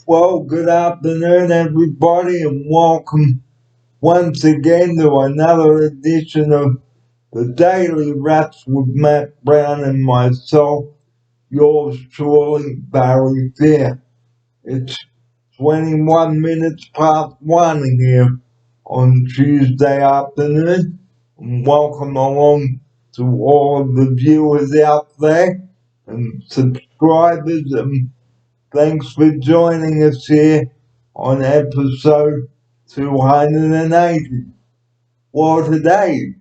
Well, good afternoon, everybody, and welcome once again to another edition of the Daily Raps with Matt Brown and myself, yours truly, Barry Fair. It's 21 minutes past 1 here on Tuesday afternoon, and welcome along to all of the viewers out there and subscribers, and thanks for joining us here on episode 280. Well, today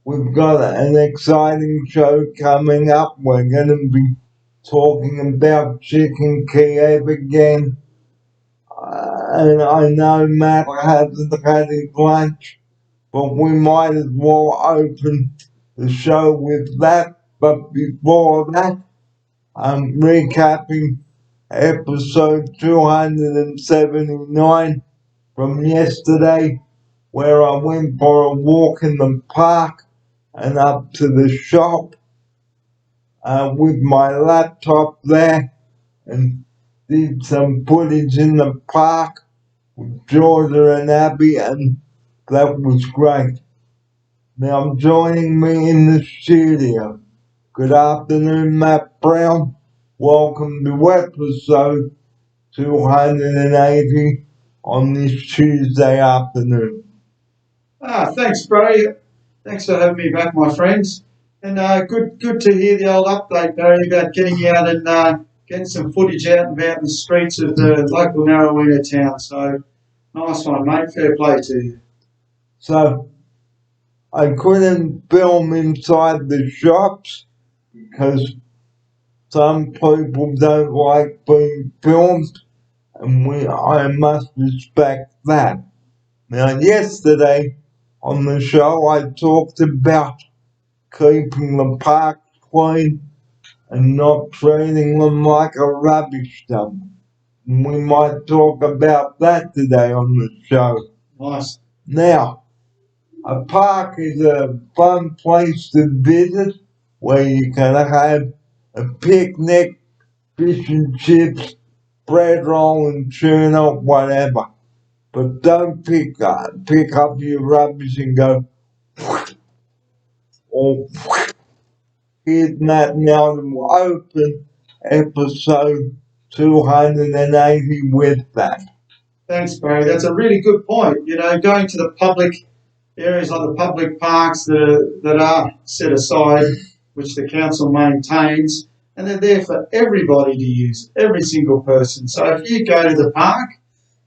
we've got an exciting show coming up. We're going to be talking about Chicken Kiev again. And I know Matt hasn't had his lunch, but we might as well open the show with that. But before that, I'm recapping episode 279 from yesterday, where I went for a walk in the park and up to the shop with my laptop there and did some footage in the park with Georgia and Abby, and that was great. Now, joining me in the studio, good afternoon, Matt Brown. Welcome to episode 280 on this Tuesday afternoon. Thanks, Barry. Thanks for having me back, my friends. And good to hear the old update, Barry, about getting you out and getting some footage out and about in the streets of the local Narrowena town. So, nice one, mate. Fair play to you. So, I couldn't film inside the shops because some people don't like being filmed, and I must respect that. Now, yesterday on the show, I talked about keeping the parks clean and not treating them like a rubbish dump. And we might talk about that today on the show. Nice. Now, a park is a fun place to visit where you can have a picnic, fish and chips, bread roll and tuna, whatever. But don't pick up your rubbish and go, or here's Matt now to open episode 280 with that. Thanks, Barry. That's a really good point. You know, going to the public areas like the public parks that are set aside, which the council maintains, and they're there for everybody to use, every single person. So if you go to the park,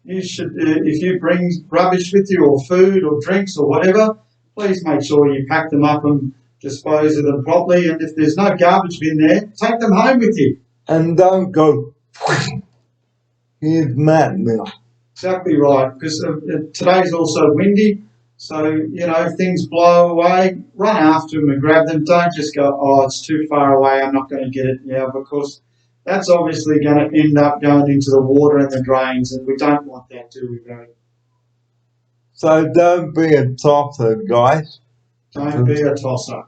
you should, if you bring rubbish with you or food or drinks or whatever, please make sure you pack them up and dispose of them properly. And if there's no garbage bin there, take them home with you. And don't go, here's Matt now. Exactly right, because today's also windy. So, you know, if things blow away, run after them and grab them. Don't just go, oh, it's too far away, I'm not going to get it now, because that's obviously going to end up going into the water and the drains, and we don't want that, do we, Barry? So don't be a tosser, guys. Don't be a tosser.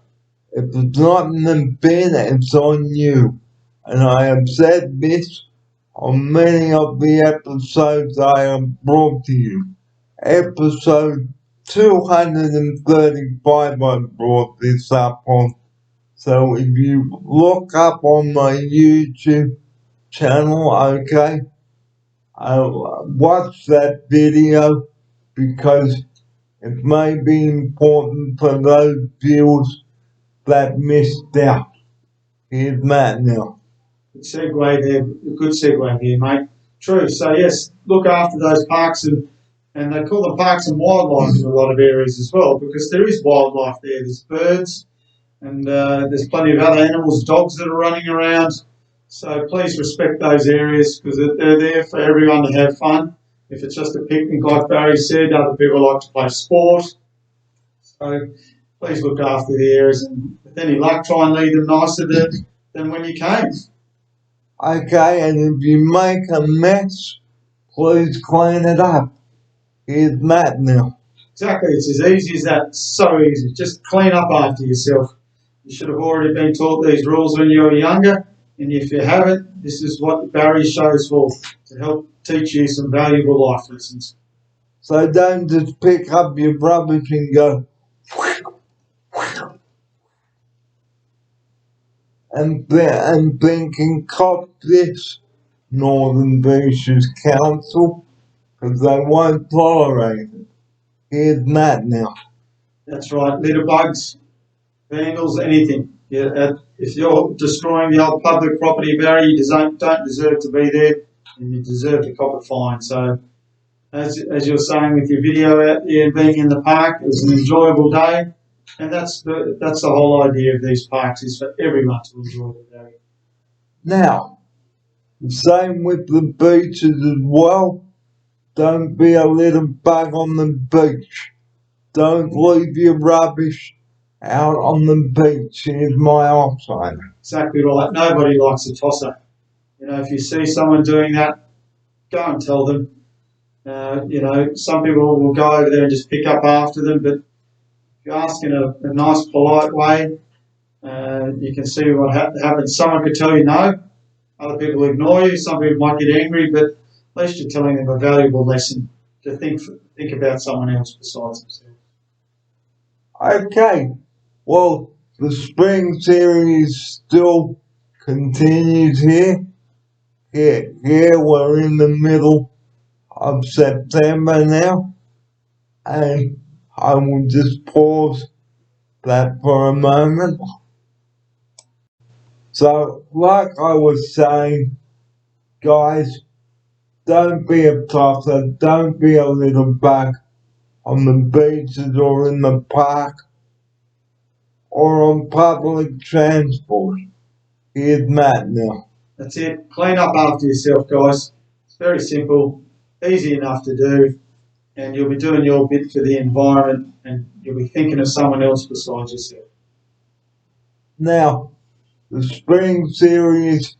If it's not in the bin, it's on you. And I have said this on many of the episodes I have brought to you. Episode 235 I brought this up on. So if you look up on my YouTube channel, okay, watch that video because it may be important for those viewers that missed out. Here's Matt now. Good segue there. Good segue here, mate. True. So yes, look after those parks, and they call them parks and wildlife in a lot of areas as well, because there is wildlife there. There's birds, and there's plenty of other animals, dogs that are running around. So please respect those areas, because they're there for everyone to have fun. If it's just a picnic, like Barry said, other people like to play sport. So please look after the areas, and with any luck, try and leave them nicer than when you came. Okay, and if you make a mess, please clean it up. Here's Matt now. Exactly, it's as easy as that. So easy. Just clean up after yourself. You should have already been taught these rules when you were younger, and if you haven't, This is what Barry shows for, to help teach you some valuable life lessons. So don't just pick up your rubbish and go and thinking, cop this, Northern Beaches Council, because they won't tolerate it. Here's Matt now. That's right, litter bugs, vandals, anything. Yeah, if you're destroying the old public property, Barry, you don't deserve to be there, and you deserve to cop a fine. So, as you're saying with your video out there being in the park, it was an enjoyable day, and that's the whole idea of these parks, is for everyone to enjoy the day. Now, the same with the beaches as well. Don't be a little bug on the beach. Don't leave your rubbish out on the beach. Here's my offside. Exactly right. Nobody likes a tosser. You know, if you see someone doing that, go and tell them. You know, some people will go over there and just pick up after them, but if you ask in a nice, polite way, you can see what happens. Someone could tell you no, other people ignore you, some people might get angry, but at least you're telling them a valuable lesson to think about someone else besides themselves. Okay, well, the spring series still continues here. Here we're in the middle of September now, and I will just pause that for a moment. So, like I was saying, guys, don't be a tosser, don't be a little bug on the beaches or in the park or on public transport. Here's Matt now. That's it. Clean up after yourself, guys. It's very simple, easy enough to do, and you'll be doing your bit for the environment, and you'll be thinking of someone else besides yourself. Now, the spring series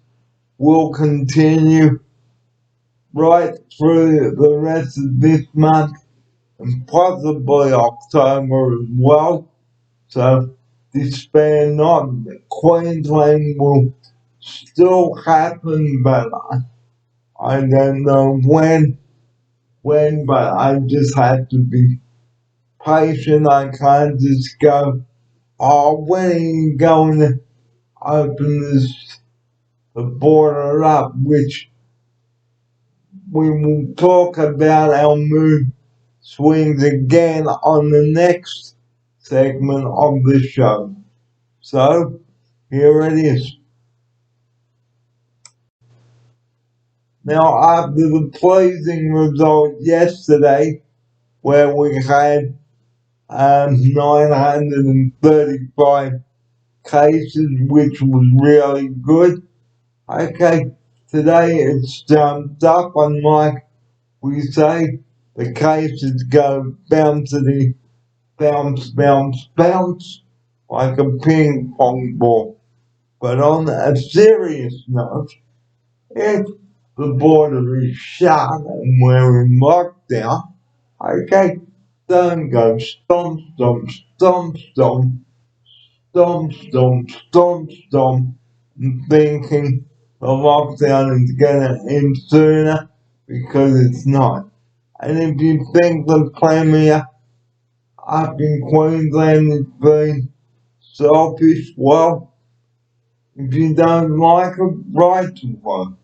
will continue right through the rest of this month and possibly October as well. So despair not. Queensland will still happen, but I don't know when, but I just have to be patient. I can't just go, oh, when are you going to open the border up, which we will talk about our mood swings again on the next segment of the show. So, here it is. Now, after the pleasing result yesterday, where we had 935 cases, which was really good. Okay, today it's jumped up, and like we say, the cases go bouncity, bounce, like a ping pong ball. But on a serious note, if the border is shut and we're in lockdown, okay, don't go stomp, stomp, stomp, stomp, stomp, stomp, stomp, stomp, thinking the lockdown is gonna end sooner, because it's not. And if you think the Premier up in Queensland is being selfish, well, if you don't like it, write to one.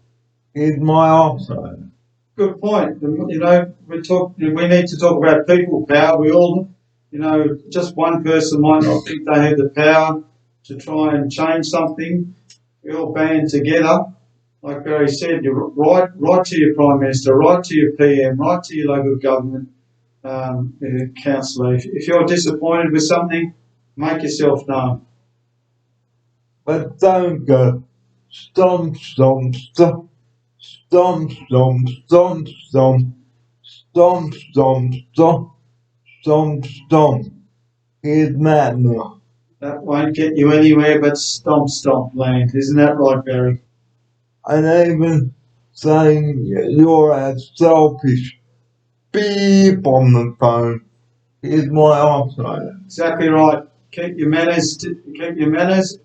Here's my answer. Good point. You know, we need to talk about people power. We all, you know, just one person might not think they have the power to try and change something. We all band together. Like Barry said, you write to your Prime Minister, write to your PM, write to your local government councillor. If you're disappointed with something, make yourself known. But don't go stomp, stomp, stomp, stomp, stomp, stomp, stomp, stomp, stomp, stomp, stomp, stomp. Here's Matt now. That won't get you anywhere but stomp, stomp land. Isn't that right, Barry? And even saying you're a selfish beep on the phone. Here's my answer. Exactly right. Keep your manners.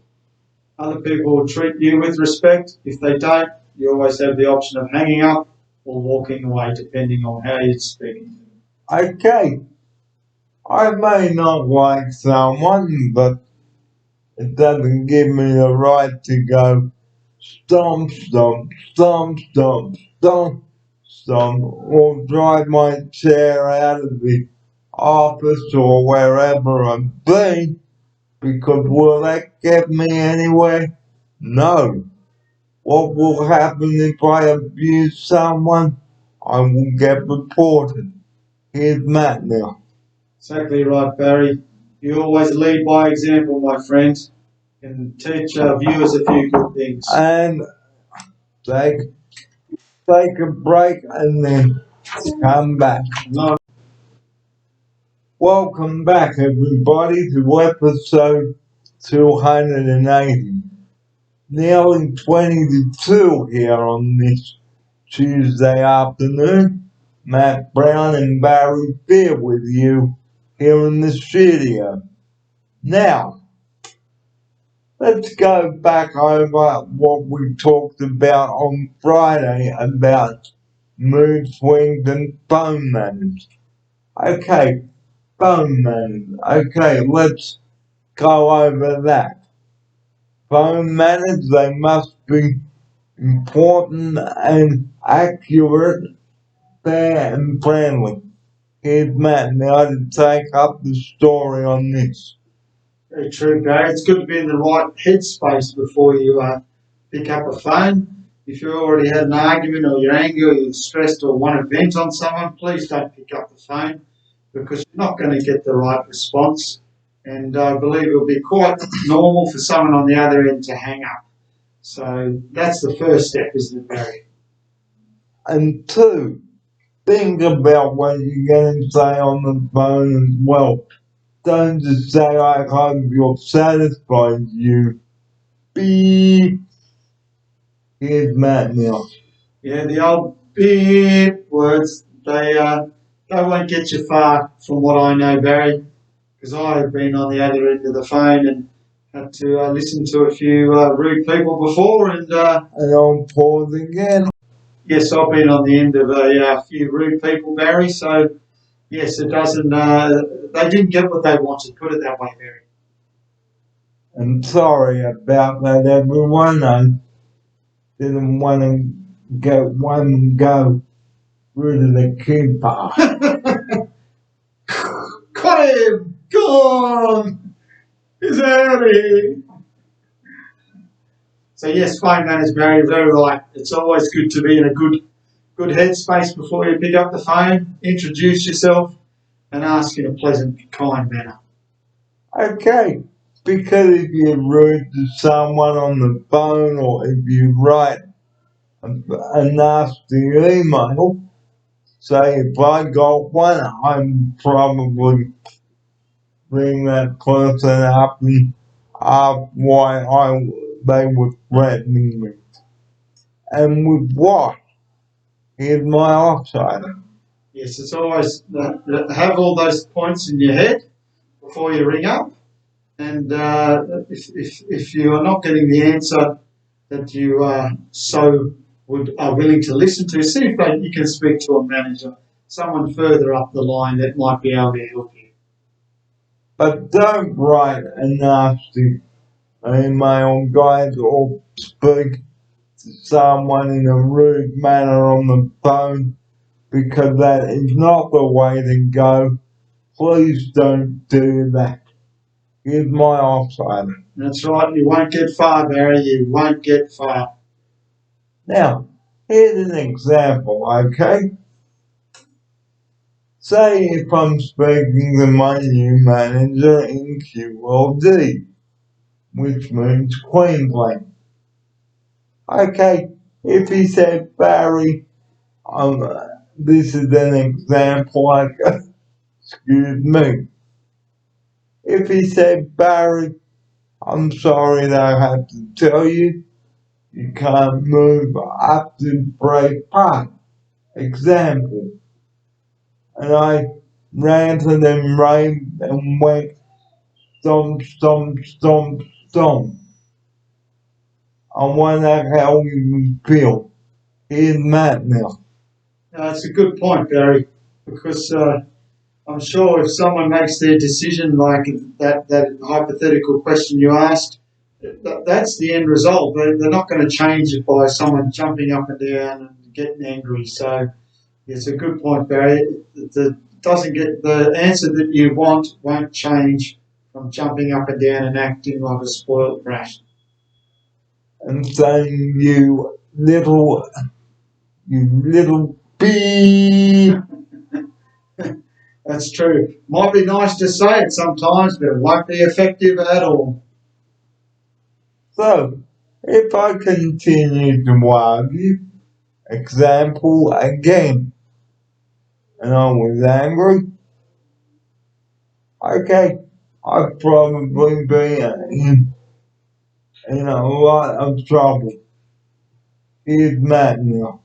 Other people will treat you with respect. If they don't, you always have the option of hanging up or walking away, depending on how you're speaking. Okay, I may not like someone, but it doesn't give me the right to go stomp, stomp, stomp, stomp, stomp, stomp, or drive my chair out of the office or wherever I've been, because will that get me anywhere? No. What will happen if I abuse someone? I will get reported. Here's Matt now. Exactly right, Barry. You always lead by example, my friend, and teach our viewers a few good things. And take a break and then come back. No, Welcome back, everybody, to episode 280. Nearly 20 to 2 here on this Tuesday afternoon. Matt Brown and Barry Beer with you here in the studio. Now, let's go back over what we talked about on Friday about mood swings and phone manners. Okay, phone manners. Okay, let's go over that. Phone manners, they must be important and accurate, fair and friendly. Here's Matt now to take up the story on this. very true, Barry. It's good to be in the right headspace before you pick up a phone. If you already had an argument or you're angry or you're stressed or want to vent on someone, please don't pick up the phone because you're not going to get the right response. And I believe it'll be quite normal for someone on the other end to hang up. So that's the first step, isn't it, Barry? And two, think about what you're going to say on the phone as well. Don't just say, I hope you're satisfied, you beep. Here's Matt now. Yeah, the old beep words, they won't get you far from what I know, Barry, because I've been on the other end of the phone and had to listen to a few rude people before. And I'll pause again. yes, I've been on the end of a few rude people, Barry. So yes, it doesn't. They didn't get what they wanted. Put it that way, Barry. I'm sorry about that, everyone. I didn't want to go rid of the keeper. Got him! Gone! He's out of here! So yes, phone manners, Barry, very right. It's always good to be in a good headspace before you pick up the phone. Introduce yourself and ask in a pleasant, kind manner. Okay, because if you're rude to someone on the phone or if you write a nasty email, say if I got one, I'm probably bring that person up and ask why they were threatening me. And with what? Here's my offside. Yes, it's always have all those points in your head before you ring up. And if you are not getting the answer that you are willing to listen to, see if you can speak to a manager, someone further up the line that might be able to help you. But don't write a nasty email, guys, or speak to someone in a rude manner on the phone, because that is not the way to go. Please don't do that. Here's my offside. That's right, you won't get far, Barry, you won't get far. Now, here's an example, okay? Say if I'm speaking to my new manager in QLD, which means Queensland. Okay, if he said, Barry, this is an example, excuse me. If he said, Barry, I'm sorry that I have to tell you, you can't move up to Bray Park. Example. And I ranted and raved and went stomp, stomp, stomp, stomp. I wonder how he would feel. Here's Matt now. It's a good point, Barry, because I'm sure if someone makes their decision like that hypothetical question you asked, that's the end result. They're not going to change it by someone jumping up and down and getting angry. So it's a good point, Barry. The answer that you want won't change from jumping up and down and acting like a spoiled brat. And saying, you little bee. That's true. Might be nice to say it sometimes, but it won't be effective at all. So, if I continue to argue, example again, and I was angry, okay, I'd probably be in a lot of trouble. Here's Matt now.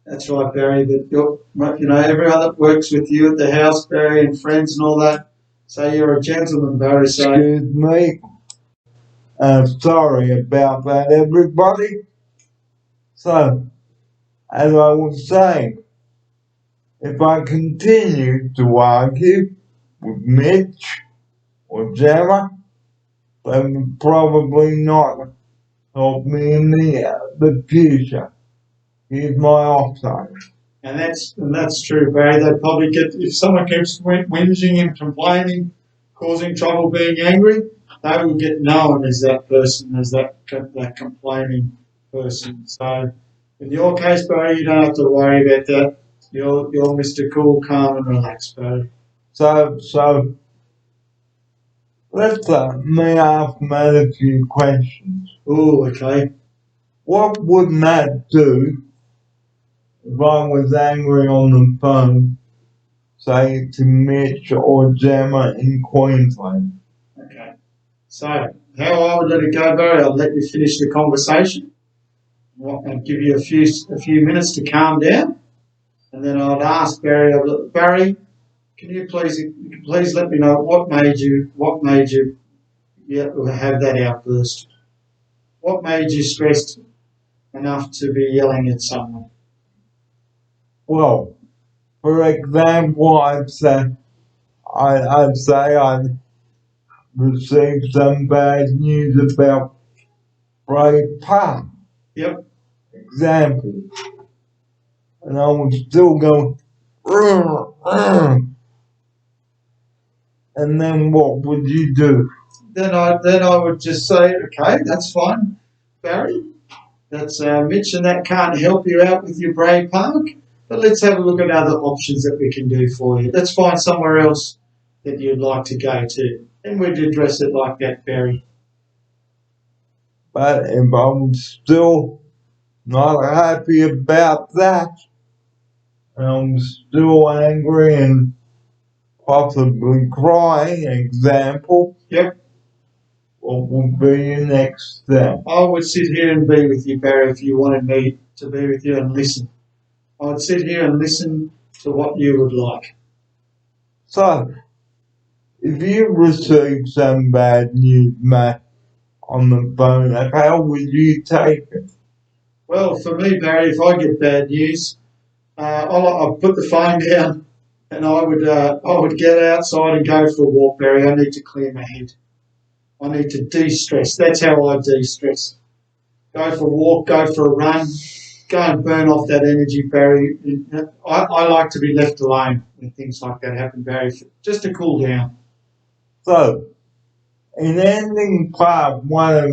That's right, Barry. Everyone that works with you at the house, Barry, and friends and all that, say you're a gentleman, Barry. So Excuse me. Sorry about that, everybody. So, as I was saying, if I continue to argue with Mitch or Gemma, they would probably not help me in the future. Here's my offside. and that's true, Barry. They'd probably get if someone keeps whinging and complaining, causing trouble, being angry, they will get known as that person, as that complaining person. So in your case, Barry, you don't have to worry about that. You're Mr. Cool, calm, and relaxed, Barry. So let's me ask Matt a few questions. Oh, okay. What would Matt do if I was angry on the phone, say to Mitch or Gemma in Queensland? Okay. So how I would let it go, Barry? I'll let you finish the conversation. I'll give you a few minutes to calm down, and then I'd ask Barry. Barry, can you please let me know what made you have that outburst? What made you stressed enough to be yelling at someone? Well, for example, I'd say I'd received some bad news about Bray Park. Yep. Example. And I was still going, and then what would you do? Then I would just say, okay, that's fine, Barry. That's Mitch, and that can't help you out with your Bray Park. But let's have a look at other options that we can do for you. Let's find somewhere else that you'd like to go to. And we'd address it like that, Barry. But if I'm still not happy about that, and I'm still angry and possibly crying, example. Yep. What would be your next step? I would sit here and be with you, Barry, if you wanted me to be with you and listen. I'd sit here and listen to what you would like. So, if you receive some bad news, Matt, on the phone, how would you take it? Well, for me, Barry, if I get bad news, I'll put the phone down and I would get outside and go for a walk, Barry. I need to clear my head. I need to de-stress. That's how I de-stress. Go for a walk, go for a run, go and burn off that energy, Barry. I like to be left alone when things like that happen, Barry, just to cool down. So, in ending part one of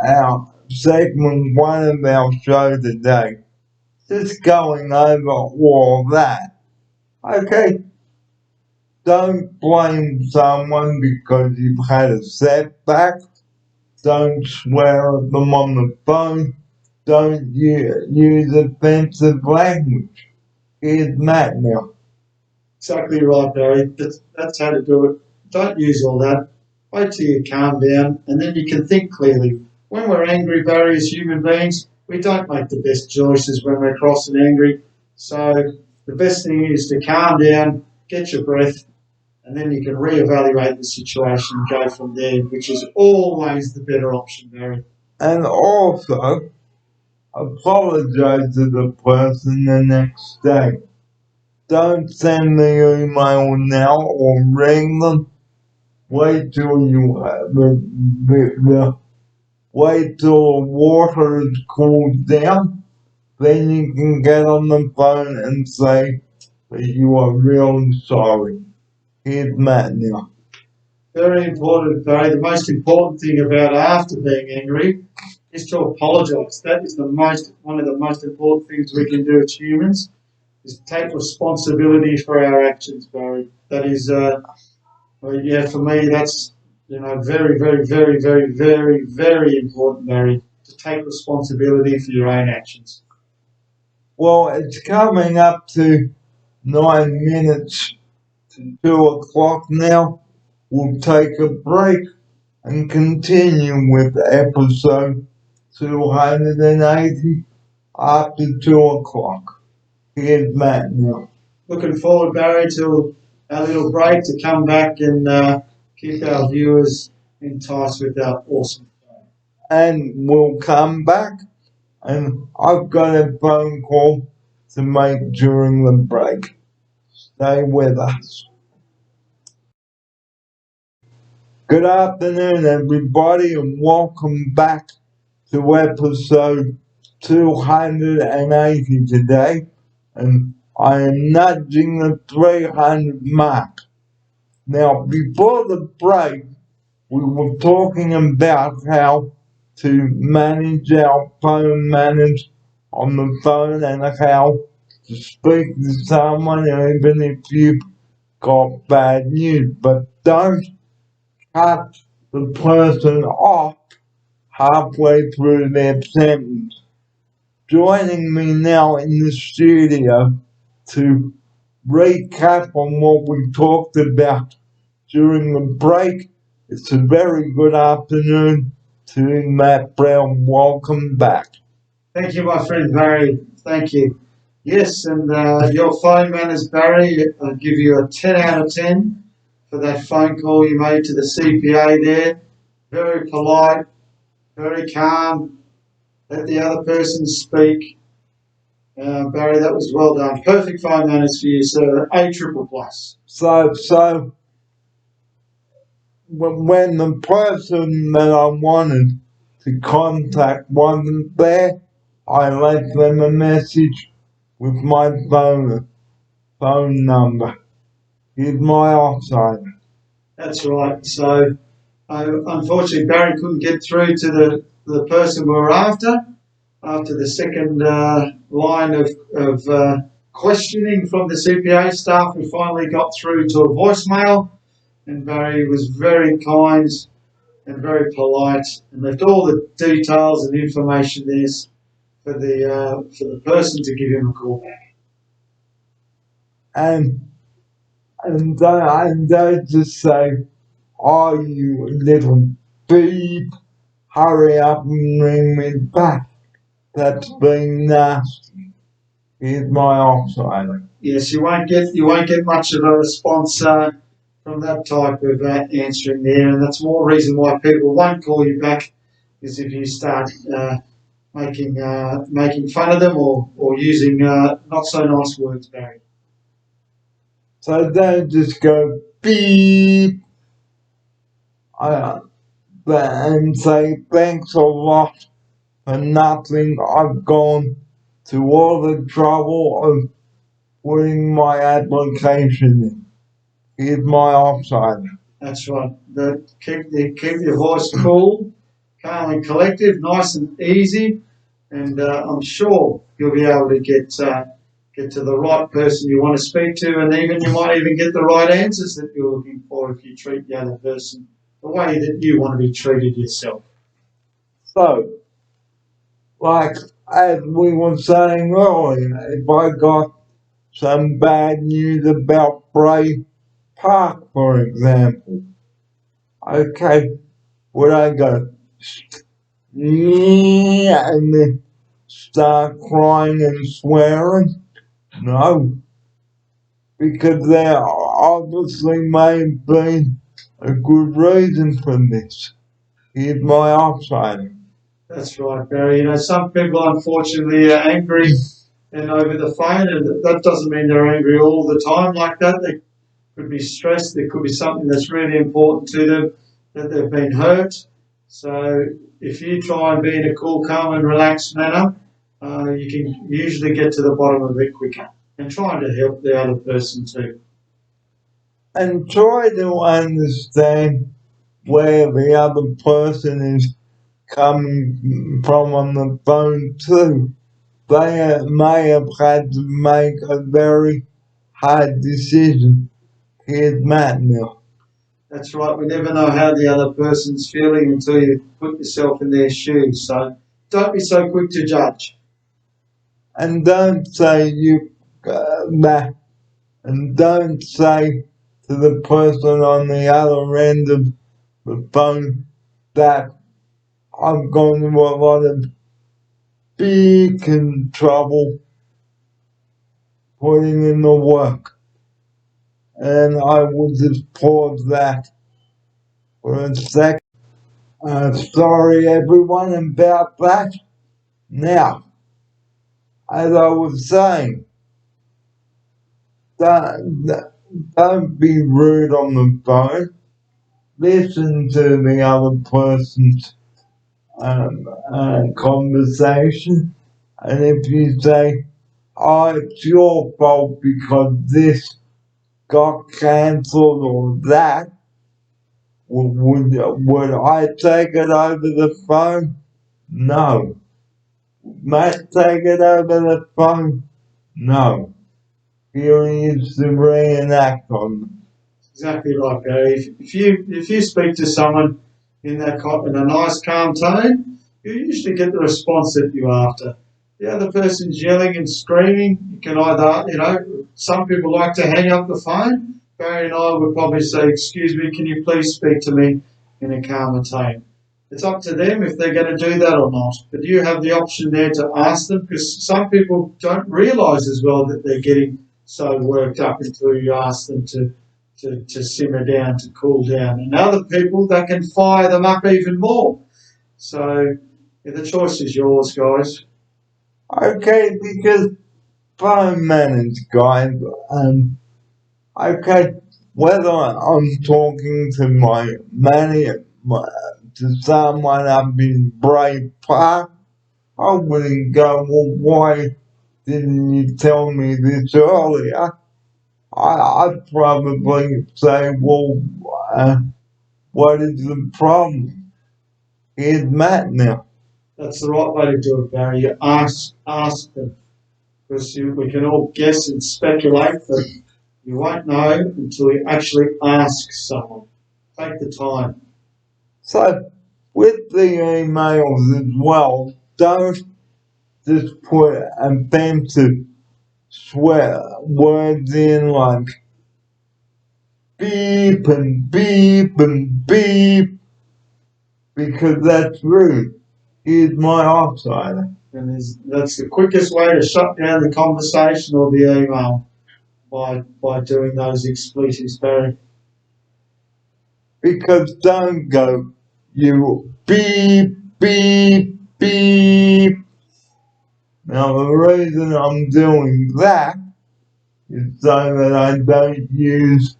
our segment one of our show today, just going over all that. Okay, don't blame someone because you've had a setback. Don't swear at them on the phone. Don't use offensive language. Here's Matt now. Exactly right, Barry. That's how to do it. Don't use all that. Wait till you calm down, and then you can think clearly. When we're angry, Barry, as human beings, we don't make the best choices when we're cross and angry. So the best thing is to calm down, get your breath, and then you can reevaluate the situation and go from there, which is always the better option, Barry. And also, apologize to the person the next day. Don't send the email now or ring them. Wait till you have wait till the water is cooled down. Then you can get on the phone and say that you are really sorry. Here's Matt now. Very important, Barry. The most important thing about after being angry is to apologise. That is one of the most important things we can do as humans, is take responsibility for our actions, Barry. That is, yeah, for me, that's very, very, very, very, very, very important, Barry, to take responsibility for your own actions. Well, it's coming up to 9 minutes to 2 o'clock now. We'll take a break and continue with episode 280 after 2 o'clock. Here's Matt now. Looking forward, Barry, to our little break to come back and keep our viewers enticed with our awesome. And we'll come back, and I've got a phone call to make during the break. Stay with us. Good afternoon, everybody, and welcome back to episode 280 today. And I am nudging the 300 mark. Now, before the break, we were talking about how to manage our phone manners on the phone and how to speak to someone even if you've got bad news. But don't cut the person off halfway through their sentence. Joining me now in the studio to recap on what we talked about during the break. It's a very good afternoon to Matt Brown. Welcome back. Thank you, my friend Barry. Thank you. Yes, and your phone manners, Barry, I'll give you a 10 out of 10 for that phone call you made to the CPA there. Very polite, very calm, let the other person speak. Barry, that was well done. Perfect phone manners for you, sir. A triple plus. So when the person that I wanted to contact wasn't there, I left them a message with my phone number. Here's my offside. That's right. So, unfortunately, Barry couldn't get through to the person we were after the second line of questioning from the CPA staff. We finally got through to a voicemail, and Barry was very kind and very polite and left all the details and information there for the person to give him a call back. And they just say, "Oh, you little beep, hurry up and ring me back." That's being nasty. Here's my offside. Yes, you won't get much of a response from that type of answering there, and that's more reason why people won't call you back, is if you start making fun of them or using not so nice words, Barry. So don't just go beep and say thanks a lot for nothing. I've gone to all the trouble of putting my application in. Here's my offside. That's right. Keep your voice cool, calm and collective, nice and easy, and I'm sure you'll be able to get to the right person you want to speak to, and you might even get the right answers that you're looking for if you treat the other person the way that you want to be treated yourself. So, like as we were saying earlier, if I got some bad news about Bray Park, for example, okay, would I go, yeah, and then start crying and swearing? No, because there obviously may have been a good reason for this. Here's my offside. That's right, Barry. You know, some people unfortunately are angry and over the phone, and that doesn't mean they're angry all the time like that. They could be stressed. There could be something that's really important to them that they've been hurt. So if you try and be in a cool, calm, and relaxed manner, you can usually get to the bottom of it quicker. And trying to help the other person too. And try to understand where the other person is coming from on the phone too. They may have had to make a very hard decision. Here's Matt now. That's right. We never know how the other person's feeling until you put yourself in their shoes. So don't be so quick to judge. And don't say you that, and don't say to the person on the other end of the phone that I'm going through a lot of big trouble putting in the work. And I will just pause that for a sec. Sorry everyone about that. Now, as I was saying, don't be rude on the phone. Listen to the other person's conversation. And if you say, oh, it's your fault because this got cancelled or that, would I take it over the phone? No. Matt take it over the phone? No. Here he is to reenact on. Exactly right, Barry. If you speak to someone in a nice calm tone, you usually get the response that you're after. The other person's yelling and screaming. You can either, some people like to hang up the phone. Barry and I would probably say, "Excuse me, can you please speak to me in a calmer tone?" It's up to them if they're going to do that or not. But you have the option there to ask them, because some people don't realise as well that they're getting so worked up until you ask them to simmer down, to cool down. And other people, that can fire them up even more. So yeah, the choice is yours, guys. Okay, because phone manners, guys. Okay, whether I'm talking to my manager, to someone up in Bray Park, I wouldn't go, well, why didn't you tell me this earlier? I'd probably say, well, what is the problem? Here's Matt now. That's the right way to do it, Barry. You ask them, because we can all guess and speculate, but you won't know until you actually ask someone. Take the time. So, with the emails as well, don't just put offensive swear words in like beep and beep and beep, because that's rude. Here's my offside. And that's the quickest way to shut down the conversation or the email, by doing those expletives, Barry. Because don't go, you beep, beep, beep. Now the reason I'm doing that is so that I don't use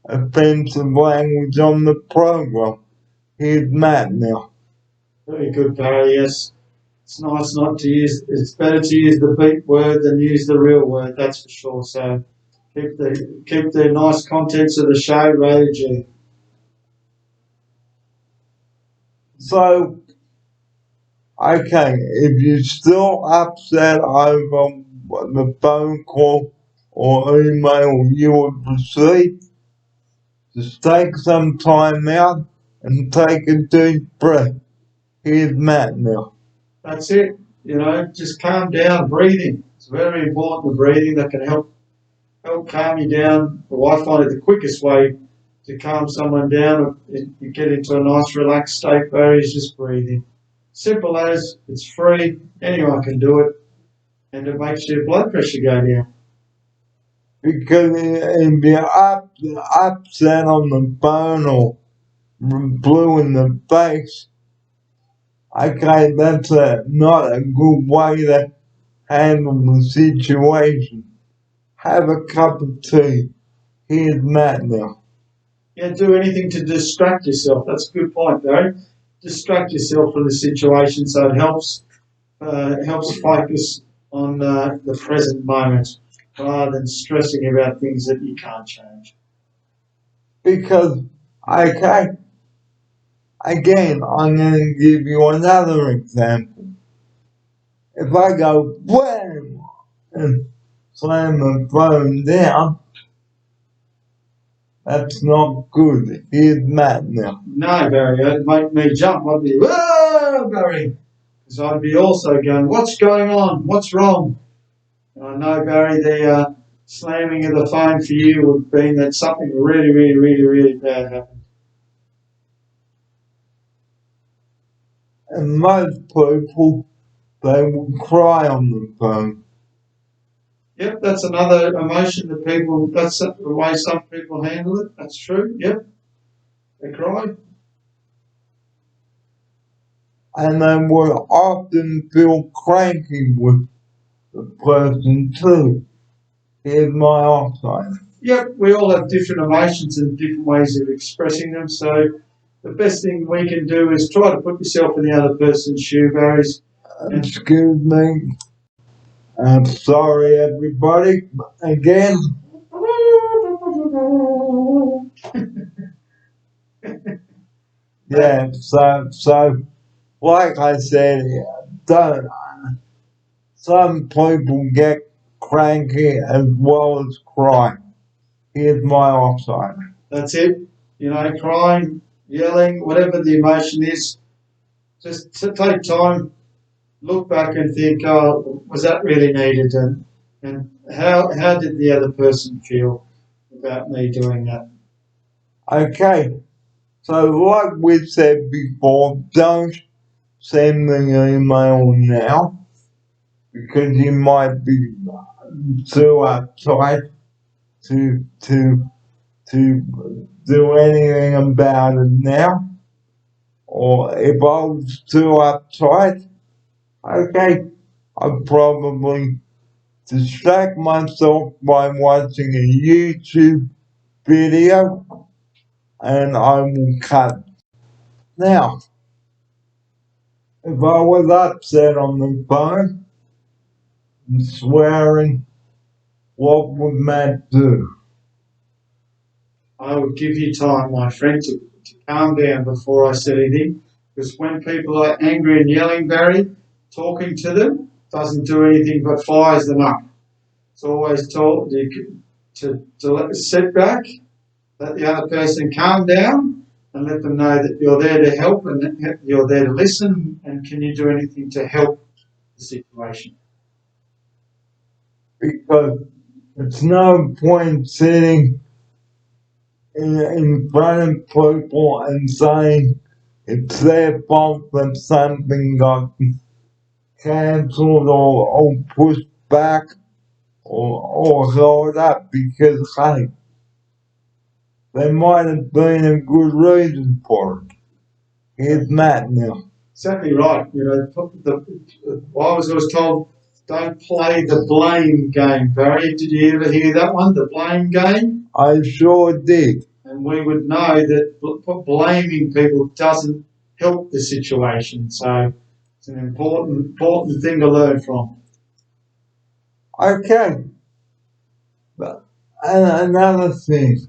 offensive language on the program. Here's Matt now. Very good, Barry. Yes, it's nice not to use. It's better to use the beep word than use the real word. That's for sure. So keep the nice contents of the show rated G. So, okay, if you're still upset over the phone call or email you have received, just take some time out and take a deep breath. Here's Matt now. That's it. Just calm down. Breathing. It's very important. The breathing that can help calm you down. Well, I find it the quickest way to calm someone down. You get into a nice relaxed state, Barry, is just breathing. Simple as, it's free, anyone can do it, and it makes your blood pressure go down. Because if you're upset on the phone or blue in the face, Okay, that's not a good way to handle the situation. Have a cup of tea. Here's Matt now. Yeah, do anything to distract yourself. That's a good point, Barry. Distract yourself from the situation so it helps focus on the present moment rather than stressing about things that you can't change. Because, okay, again, I'm going to give you another example. If I go wham and slam the phone down, that's not good. Here's Matt now. No, Barry, it'd make me jump. I'd be, whoa, Barry. Because I'd be also going, what's going on? What's wrong? And I know, Barry, the slamming of the phone for you would mean that something really, really, really, really bad happened. And most people, they will cry on the phone. Yep, that's another emotion that people, that's the way some people handle it. That's true. Yep. They cry. And they will often feel cranky with the person too. Here's my offside. Yep, we all have different emotions and different ways of expressing them. So the best thing we can do is try to put yourself in the other person's shoe, Barry. Excuse me. I'm sorry, everybody. Again. Yeah, so, like I said, don't. Some people get cranky as well as cry. Here's my offside. That's it. You know, crying, yelling, whatever the emotion is, just to take time, look back and think, oh, was that really needed? And how did the other person feel about me doing that? Okay, so like we said before, don't send me an email now because you might be too uptight to do anything about it now. Or if I was too uptight, okay, I'd probably distract myself by watching a YouTube video and I will cut. Now, if I was upset on the phone and swearing, what would Matt do? I would give you time, my friend, to calm down before I said anything. Because when people are angry and yelling, Barry, talking to them doesn't do anything but fires them up. It's always told you to let sit back, let the other person calm down, and let them know that you're there to help and you're there to listen. And can you do anything to help the situation? Because it's no point sitting in front of people and saying it's their fault that something got cancelled or pushed back or held up because, hey, there might have been a good reason for it. Here's Matt now. Exactly right. You know, I was always told, don't play the blame game, Barry. Did you ever hear that one, the blame game? I sure did. And we would know that blaming people doesn't help the situation. So it's an important thing to learn from. Okay. But another thing,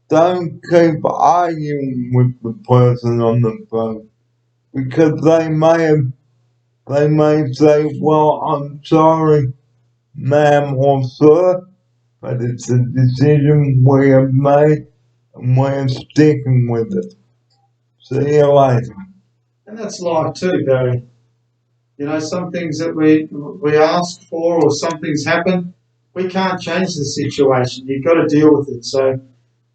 don't keep arguing with the person on the phone because they may say, well, I'm sorry, ma'am or sir, but it's a decision we have made and we're sticking with it. See you later. And that's life too, Barry. You know, some things that we ask for or some things happen, we can't change the situation. You've got to deal with it. So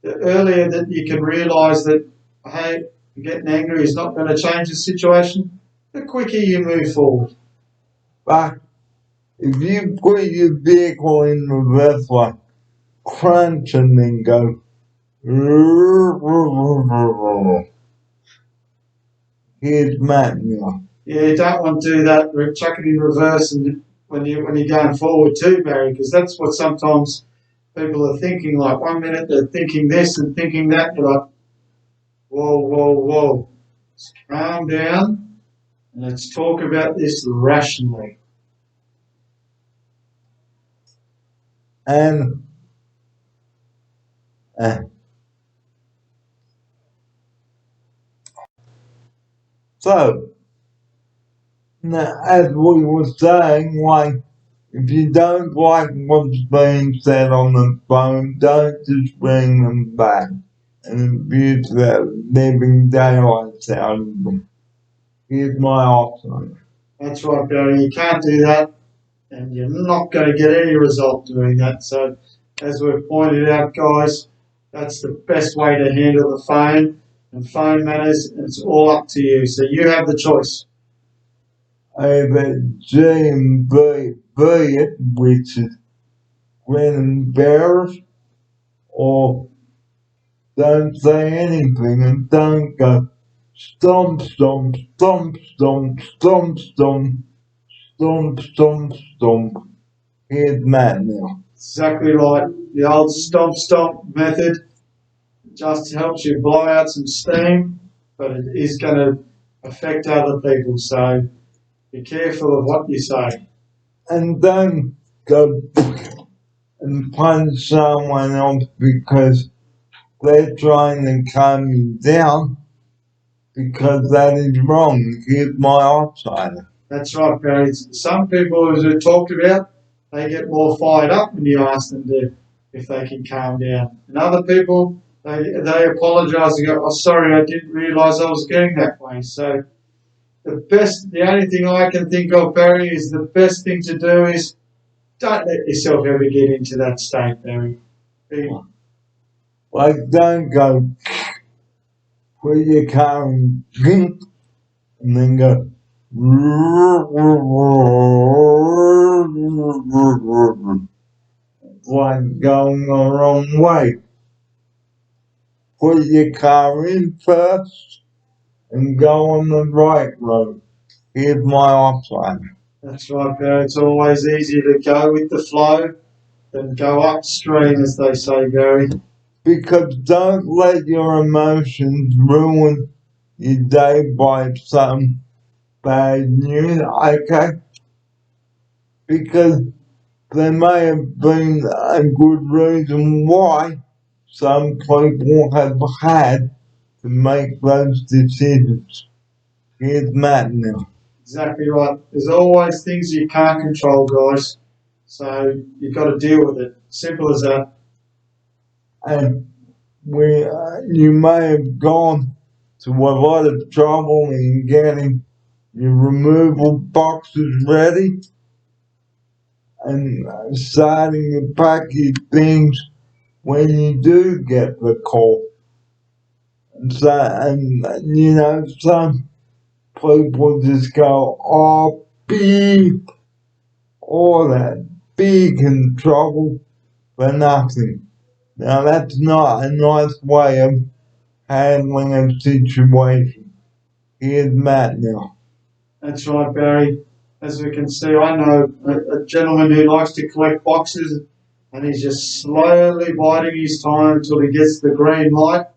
the earlier that you can realise that, hey, getting angry is not going to change the situation, the quicker you move forward. But if you put your vehicle in reverse like crunch and then go, Here's Matt now. Yeah, you don't want to do that. Chuck it in reverse, and when you're going forward too, Barry, because that's what sometimes people are thinking. Like 1 minute they're thinking this and thinking that. You're like, whoa, whoa, whoa, let's calm down and let's talk about this rationally. And so, now, as we were saying, like, if you don't like what's being said on the phone, don't just ring them back and abuse the living daylights out of them. Here's my option. That's right, Barry. You can't do that, and you're not going to get any result doing that. So, as we've pointed out, guys, that's the best way to handle the phone and phone matters, and it's all up to you. So, you have the choice. Either G and B it, which is grin and bear it, or don't say anything and don't go stomp, stomp, stomp, stomp, stomp, stomp, stomp, stomp, stomp. Here's Matt now. Exactly right. The old stomp stomp method just helps you blow out some steam, but it is going to affect other people. So be careful of what you say. And don't go and punch someone else because they're trying to calm you down, because that is wrong. Here's my outsider. That's right, Barry. Some people, as we talked about, they get more fired up when you ask them if they can calm down. And other people, they apologise and go, "Oh, sorry, I didn't realise I was getting that way." So the only thing I can think of, Barry, is the best thing to do is don't let yourself ever get into that state, Barry. Like, don't go where your car and then go like going the wrong way. Put your car in first and go on the right road. Here's my option. That's right, Barry. It's always easier to go with the flow than go upstream, as they say, Barry. Because don't let your emotions ruin your day by some bad news, okay? Because there may have been a good reason why some people have had to make those decisions. Here's Matt now. Exactly right. There's always things you can't control, guys. So you've got to deal with it. Simple as that. And you may have gone to a lot of trouble in getting your removal boxes ready and starting to pack your things when you do get the call. And so, and you know, some people just go, oh, beep, all that big and trouble for nothing. Now that's not a nice way of handling a situation. Here's Matt now. That's right, Barry. As we can see, I know a gentleman who likes to collect boxes, and he's just slowly biding his time until he gets the green light.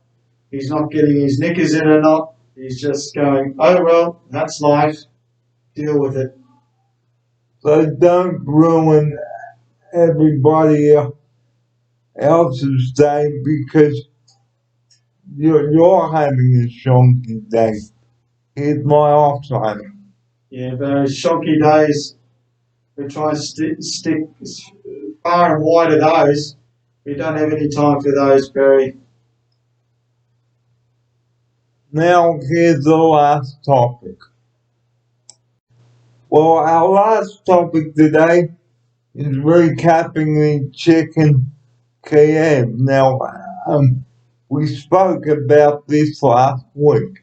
He's not getting his knickers in a knot. He's just going, oh, well, that's life. Deal with it. So don't ruin everybody else's day because you're having a shonky day. Here's my offside. Yeah, those shonky days, we try and stick far and wide of those. We don't have any time for those, Barry. Now here's the last topic. Well, our last topic today is recapping the chicken Kiev. Now, we spoke about this last week.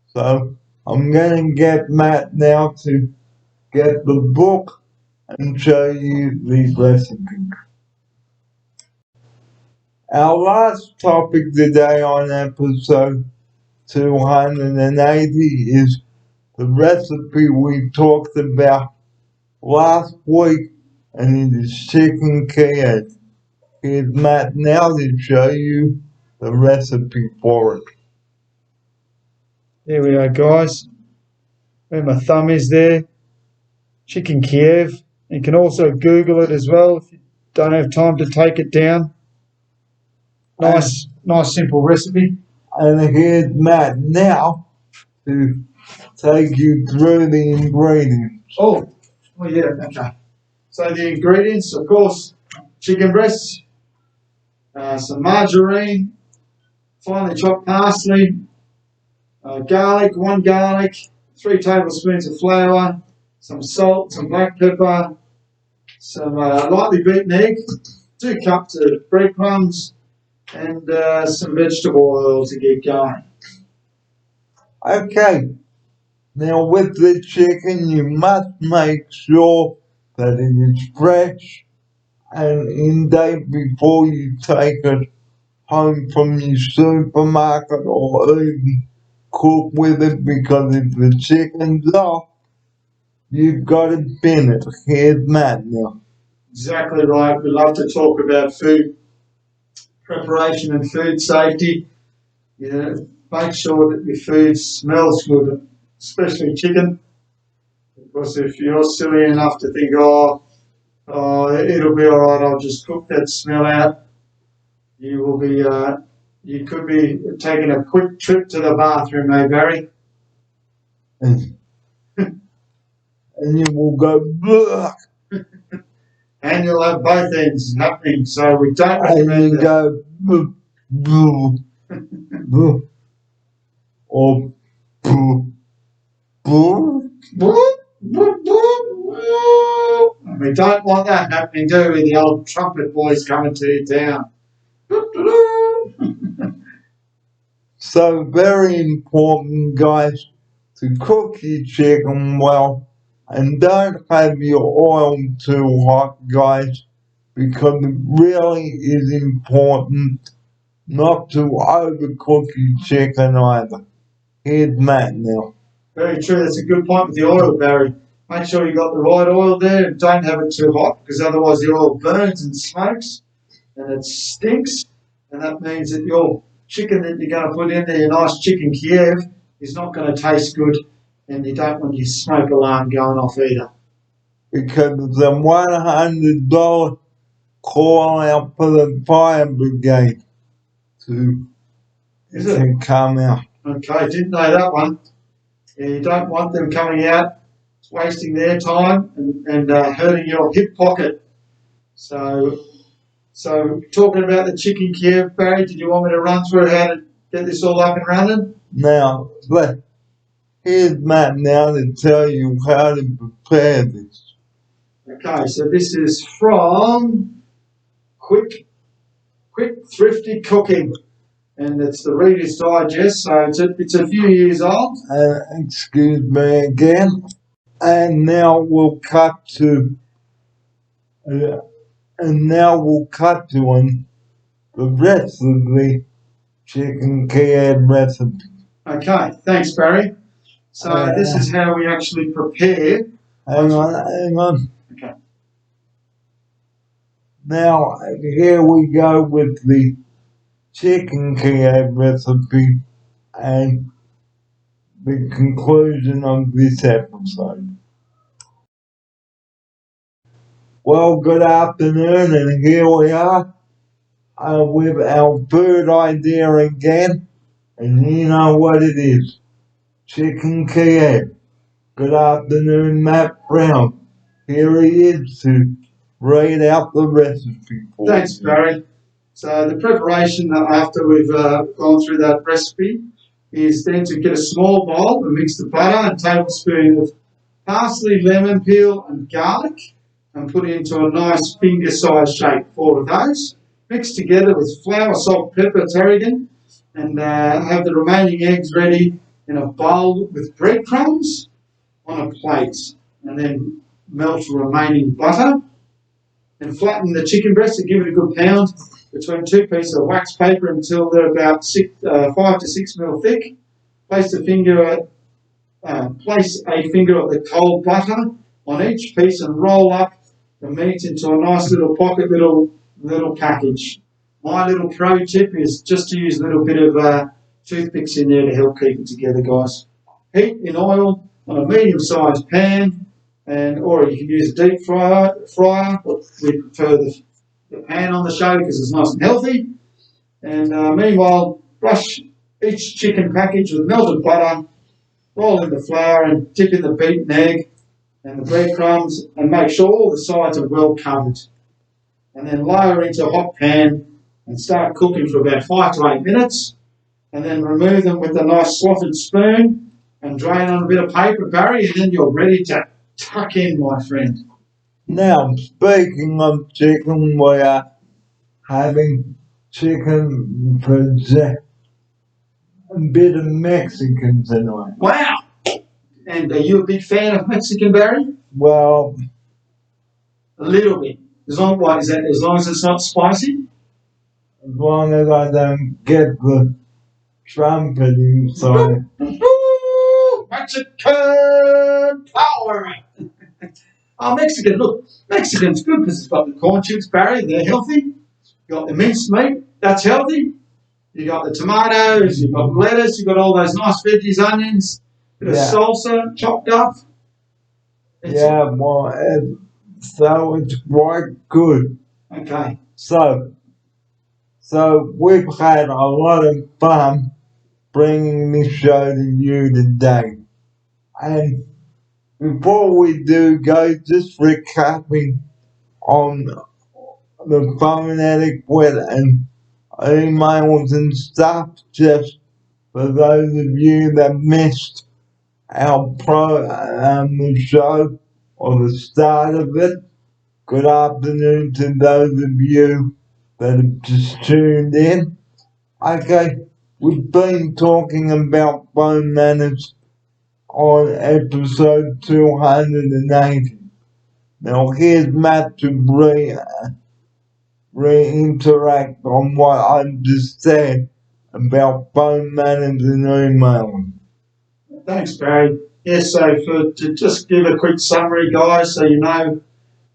So I'm going to get Matt now to get the book and show you the recipe. Our last topic today on episode 280 is the recipe we talked about last week, and it is chicken Kiev. Here's Matt now to show you the recipe for it. There we are, guys. Where my thumb is there. Chicken Kiev. You can also Google it as well if you don't have time to take it down. Nice, simple recipe. And here's Matt now to take you through the ingredients. Oh yeah, okay. So the ingredients, of course, chicken breasts, some margarine, finely chopped parsley, garlic, 1 garlic, 3 tablespoons of flour, some salt, some black pepper, some lightly beaten egg, 2 cups of breadcrumbs, and some vegetable oil to get going. Okay, now with the chicken you must make sure that it is fresh and in date before you take it home from your supermarket or even cook with it, because if the chicken's off, you've got to bin it. Here's Matt now. Exactly right. We love to talk about food preparation and food safety. You know, make sure that your food smells good, especially chicken. Because if you're silly enough to think, oh, it'll be all right, I'll just cook that smell out, you will be, you could be taking a quick trip to the bathroom, eh, Barry? And you will go, bleh, And you'll have both ends happening, so we don't and recommend you it. go, bleh, bleh, bleh, or bleh, bleh. We don't want that happening, do we? The old trumpet boys coming to your town. So very important, guys, to cook your chicken well, and don't have your oil too hot, guys, because it really is important not to overcook your chicken either. Here's Matt now. Very true. That's a good point with the oil, Barry. Make sure you got the right oil there and don't have it too hot, because otherwise the oil burns and smokes and it stinks, and that means that your chicken that you're going to put in there, your nice chicken Kiev, is not going to taste good, and you don't want your smoke alarm going off either. Because the $100 call out for the fire brigade to Is it? come out. Okay, didn't know that one. Yeah, you don't want them coming out, wasting their time and hurting your hip pocket. So talking about the chicken Kiev, Barry, did you want me to run through how to get this all up and running? Now, here's Matt now to tell you how to prepare this. Okay, so this is from Quick Thrifty Cooking, and it's the Reader's Digest, so it's a few years old. Excuse me again. And now we'll cut to the rest of the chicken Kiev recipe. Okay, thanks, Barry. So this is how we actually prepare. Hang on. Okay. Now, here we go with the chicken Kiev recipe and the conclusion of this episode. Well, good afternoon, and here we are with our third idea again, and you know what it is. Chicken Kiev. Good afternoon, Matt Brown. Here he is to read out the recipe for Thanks, you. Barry. So the preparation after we've gone through that recipe is then to get a small bowl and mix the butter and tablespoon of parsley, lemon peel and garlic and put it into a nice finger-sized shape, 4 of those. Mix together with flour, salt, pepper, tarragon, and have the remaining eggs ready in a bowl with breadcrumbs on a plate, and then melt the remaining butter and flatten the chicken breast and give it a good pound between 2 pieces of wax paper until they're about 5 to 6 mil thick. Place a finger at the cold butter on each piece and roll up the meat into a nice little pocket, little package. My little pro tip is just to use a little bit of toothpicks in there to help keep it together, guys. Heat in oil on a medium-sized pan, or you can use a deep fryer. But we prefer the pan on the show because it's nice and healthy. And meanwhile, brush each chicken package with melted butter, roll in the flour and dip in the beaten egg and the breadcrumbs and make sure all the sides are well covered. And then lower into a hot pan and start cooking for about 5 to 8 minutes. And then remove them with a nice slotted spoon and drain on a bit of paper, Barry, and then you're ready to tuck in, my friend. Now, speaking of chicken, we are having chicken for a bit of Mexican tonight. Wow! And are you a big fan of Mexican, Barry? Well, a little bit. As long as it's not spicy? As long as I don't get the trumpeting side. Mexican power! Oh, Mexican, look, Mexican's good because it's got the corn chips, Barry, they're healthy. You got the minced meat, that's healthy. You got the tomatoes, you've got lettuce, you've got all those nice veggies, onions, bit of salsa chopped up. So it's quite good. Okay. So we've had a lot of fun bringing this show to you today. And before we do go, just recapping on the phonetic wit and emails and stuff, just for those of you that missed our the show or the start of it. Good afternoon to those of you that have just tuned in. Okay, we've been talking about bone manners on episode 280. Now here's Matt to reiterate on what I just said about bone manners and emailing. Thanks, Barry. Yes, so to just give a quick summary, guys, so you know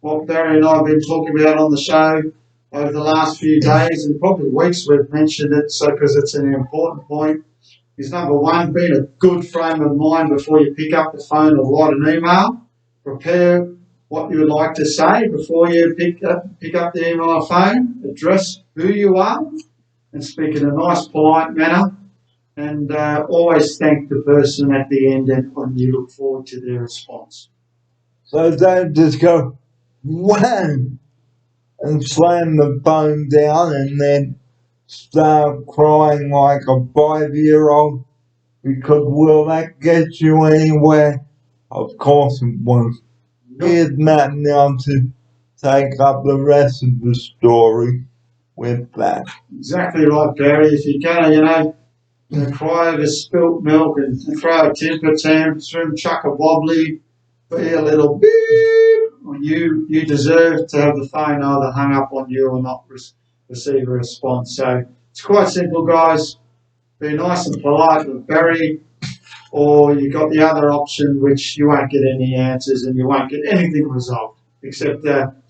what Barry and I have been talking about on the show over the last few days and probably weeks. We've mentioned it so because it's an important point. Is number one, being a good frame of mind before you pick up the phone or write an email. Prepare what you would like to say before you pick up the email or phone. Address who you are and speak in a nice, polite manner. And always thank the person at the end and you look forward to their response. So don't just go, wham, and slam the phone down and then start crying like a 5-year-old, because will that get you anywhere? Of course it won't. Here's Matt now to take up the rest of the story with that. Exactly right, Barry. If you're gonna, cry over spilt milk and throw a temper tantrum, chuck a wobbly, be a little beep, you deserve to have the phone either hung up on you or not receive a response. So it's quite simple, guys. Be nice and polite with Barry, or you got the other option, which you won't get any answers and you won't get anything resolved except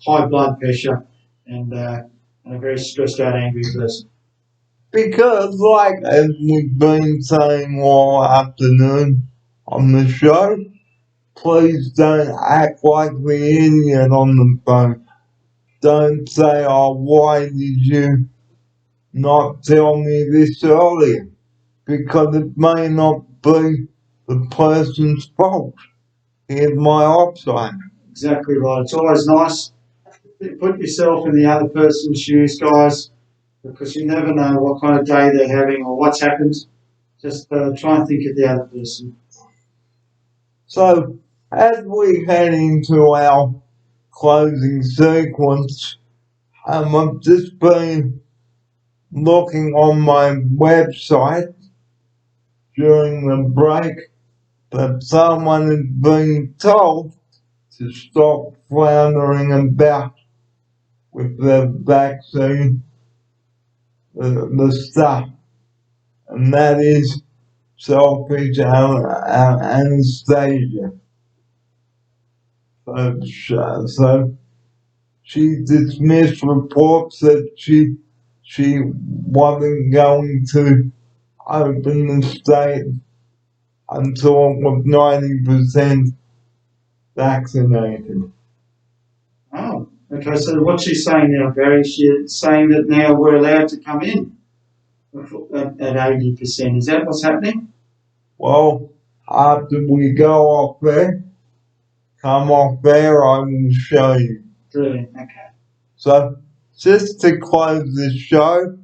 high blood pressure and a very stressed out, angry person. Because, like as we've been saying all afternoon on the show, please don't act like the idiot on the phone. Don't say, oh, why did you not tell me this earlier? Because it may not be the person's fault. Here's my option. Exactly right. It's always nice to put yourself in the other person's shoes, guys, because you never know what kind of day they're having or what's happened. Just try and think of the other person. So, as we head into our closing sequence, I've just been looking on my website during the break that someone has been told to stop floundering about with the vaccine, the stuff, and that is selfish Anastasia. So she dismissed reports that she wasn't going to open the state until it was 90% vaccinated. Oh, okay. So what's she saying now, Barry? She's saying that now we're allowed to come in at 80%. Is that what's happening? Well, after we go off there, come off there, I will show you. Brilliant. Okay. So, just to close the show,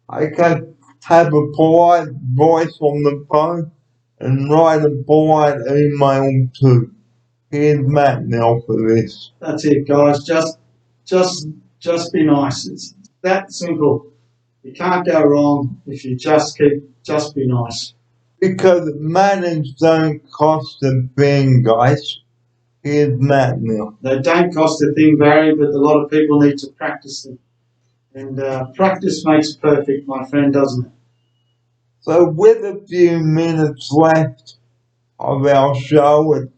I can have a polite voice on the phone and write a polite email to. Here's Matt now for this. That's it, guys. Just be nice. It's that simple. You can't go wrong if you just be nice. Because manners don't cost a thing, guys. Here's Matt now. They don't cost a thing, Barry, but a lot of people need to practice them. And practice makes perfect, my friend, doesn't it? So, with a few minutes left of our show at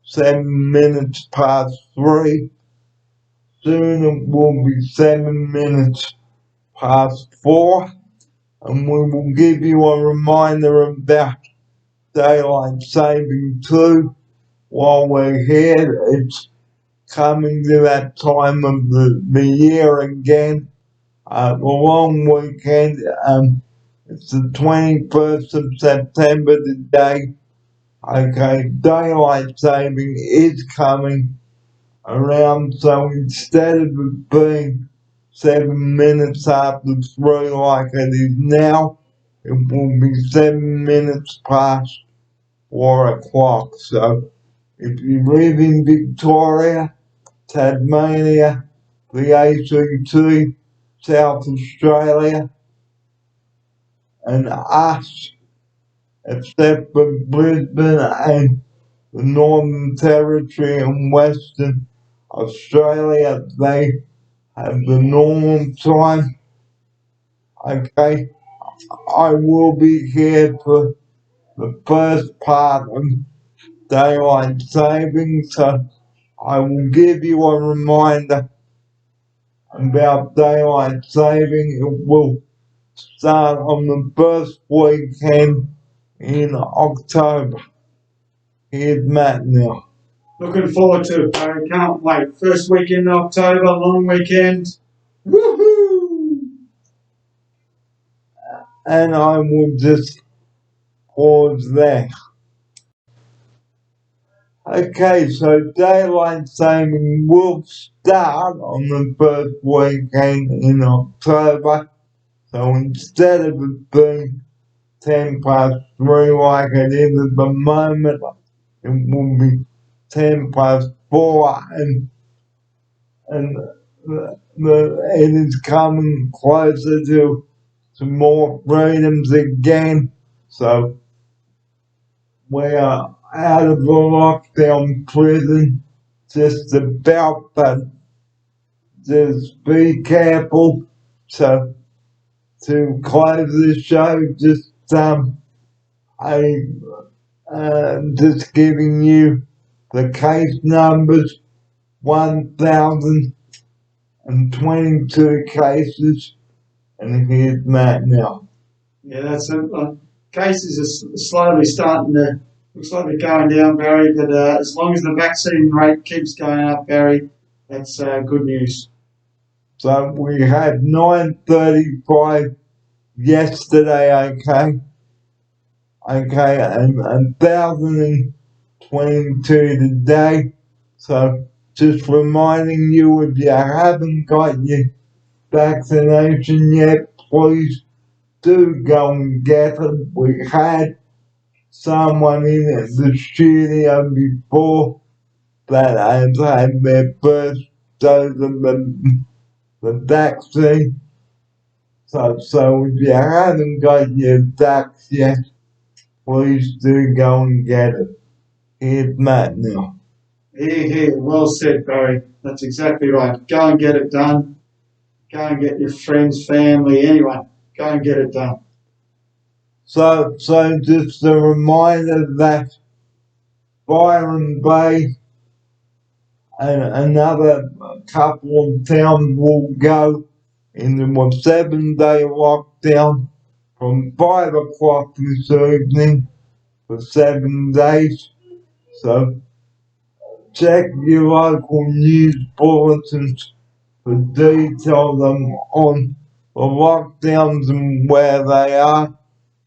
7 minutes past 3, soon it will be 7 minutes past 4, and we will give you a reminder about daylight saving 2 while we're here. It's coming to that time of the year again. The long weekend, it's the 21st of September today. Okay, daylight saving is coming around, so instead of it being 7 minutes after 3 like it is now, it will be 7 minutes past 4 o'clock. So if you live in Victoria, Tasmania, the ACT, South Australia, and us, except for Brisbane and the Northern Territory and Western Australia, they have the normal time. Okay, I will be here for the first part of daylight saving, so I will give you a reminder about daylight saving. It will start on the first weekend in October. Here's Matt now. Looking forward to it, Barry. Can't wait. First weekend in October, long weekend. Woohoo! And I will just pause there. Okay, so daylight saving will start on the first weekend in October. So instead of it being 10 past 3 like it is at the moment, it will be 10 past 4, and it is coming closer to more freedoms again. So we are out of the lockdown prison just about, but just be careful. So to close the show, just just giving you the case numbers: 1,022 cases, and here's Matt now. Yeah, that's it. Cases are slowly starting to, looks like they're going down, Barry, but as long as the vaccine rate keeps going up, Barry, that's good news. So we had 935 yesterday, okay, and 1,022 today. So just reminding you, if you haven't got your vaccination yet, please do go and get it. We had someone in the studio before that has had their first dose of the vaccine. So if you haven't got your vax yet, please do go and get it. Here's Matt now. Here. Well said, Barry. That's exactly right. Go and get it done. Go and get your friends, family, anyone. Go and get it done. So just a reminder that Byron Bay and another couple of towns will go into a 7-day lockdown from 5 o'clock this evening for 7 days. So check your local news bulletins for details on the lockdowns and where they are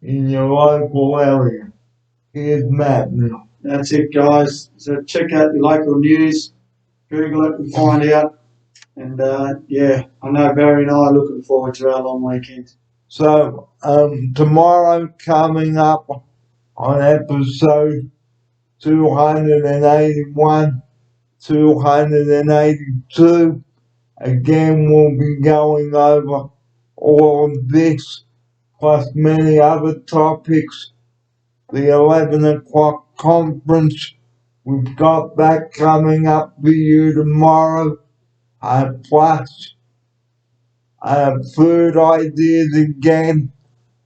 in your local area. Here's Matt now. That's it, guys. So check out your local news, Google it and find out. And yeah, I know Barry and I are looking forward to our long weekend. So tomorrow coming up on episode 281, 282, again we'll be going over all of this plus many other topics. The 11 o'clock conference, we've got that coming up for you tomorrow. Plus food ideas again,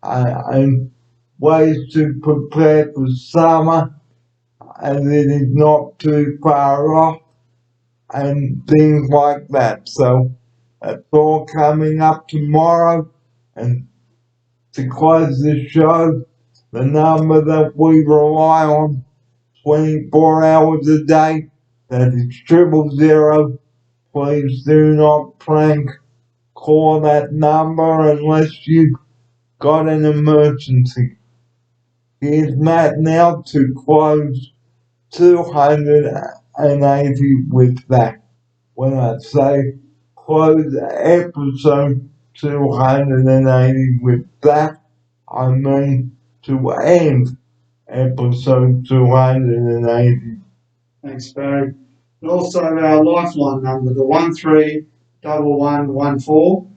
and ways to prepare for summer as it is not too far off, and things like that. So that's all coming up tomorrow. And to close the show, the number that we rely on 24 hours a day, that is 000. Please do not prank call that number unless you've got an emergency. Here's Matt now to close 280 with that. When I say close episode 280 with that, I mean to end episode 280. Thanks, Barry. And also our lifeline number, the 131114.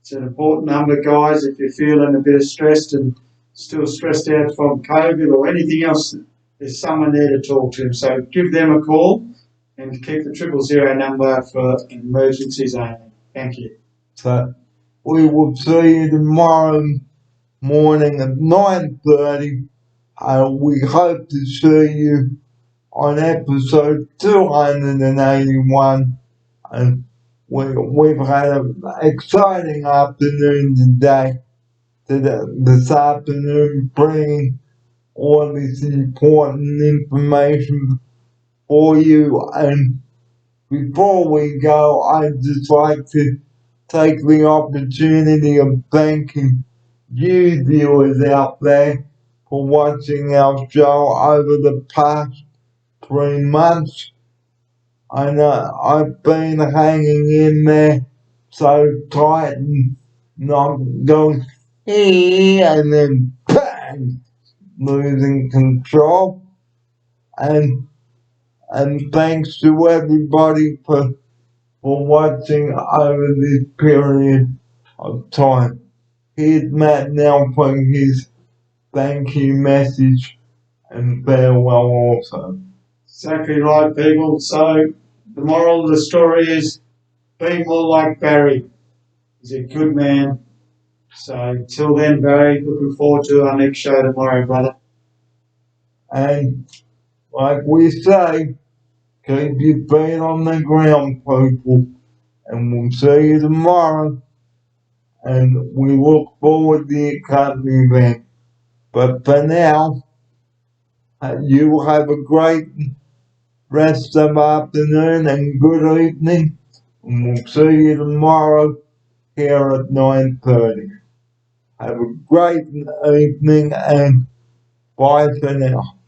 It's an important number, guys. If you're feeling a bit stressed and still stressed out from COVID or anything else, there's someone there to talk to. So give them a call and keep the 000 number for emergencies only. Thank you. So we will see you tomorrow morning at 9:30. We hope to see you on episode 281. And we've had an exciting afternoon today. This afternoon, bringing all this important information for you. And before we go, I'd just like to take the opportunity of thanking you viewers out there for watching our show over the past 3 months. I know I've been hanging in there so tight and not going and then bang, losing control. And thanks to everybody for watching over this period of time. Here's Matt now for his thank you message and farewell also. Exactly right, people. So the moral of the story is be more like Barry. He's a good man. So till then, Barry, looking forward to our next show tomorrow, brother. And like we say, keep your feet on the ground, people. And we'll see you tomorrow. And we look forward to the company event. But for now, you have a great rest of afternoon and good evening. And we'll see you tomorrow here at 9:30. Have a great evening and bye for now.